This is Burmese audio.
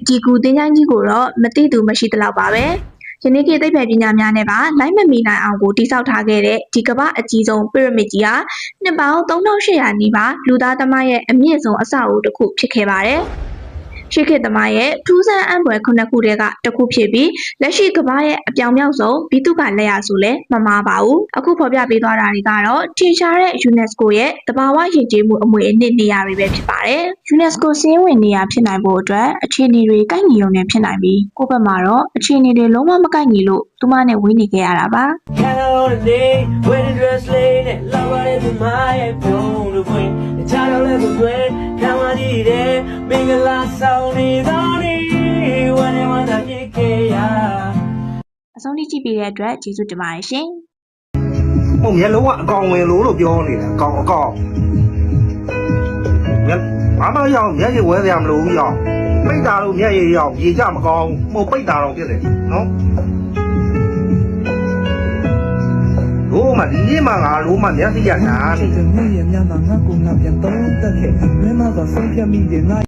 ဒီကူတင်းချိုင်းကြီးကိုတော့မသိသူမရှိသလောက်ပါပဲယနေ့ခေတ်သိပ္ပံပညာများနဲ့ပါလိုက်မမီနိုင်အောင်ကိုတိစောက်ထားခဲ့တဲ့ဒီကမ္ဘာအကြီးဆုံးပီရမစ်ကြီးဟာနှစ်ပေါင်း3800နီးပါးလူသားသမိုင်းရဲ့အမြင့်ဆုံးအဆောက်အဦတစ်ခုဖြစ်ခဲ့ပါတယ်ရှေးခေတ်သမိုင်းရဲ့ထူးဆန်းအံ့ဖွယ်ခုနှစ်ခုတည်းကတစ်ခုဖြစ်ပြီးလက်ရှိကမ္ဘာရဲ့အပြောင်မြောက်ဆုံးဘီတုကလက်ရဆိုလည်းမမှားပါဘူးအခုဖော်ပြပေးသွားတာတွေကတော့ထင်ရှားတဲ့ UNESCO ရဲ့တဘာဝယဉ်ကျေးမှုအမွေအနှစ်နေရာတွေပဲဖြစ်ပါတယ် UNESCO စည်းဝင်နေရာဖြစ်နိုင်ဖို့အတွက်အခြေအနေတွေကိုက်ညီုံနဲ့ဖြစ်နိုင်ပြီးကိုယ့်ဘက်မှာတော့အခြေအနေတွေလုံးဝမကိုက်ညီလို့သူမနဲ့ဝေးနေခဲ့ရတာပါ အဆုံးထိကြည့်ပေးတဲ့အတွက်ကျေးဇူးတင်ပါတယ်ရှင်။ဟုတ်မျက်လုံးကအကောင်ဝင်လို့ပြောနေတာအကောင်ဘာမှရောက်မျက်ရည်ဝဲစရာမလိုဘူးရောက်ပိတ်တာလို့မျက်ရည်ရောက်ရေကြမကောင်းဟိုပိတ်တာတော့ဖြစ်တယ်နော်လို့မှဒီနေ့မှငါလို့မှမျက်စိရနာနေ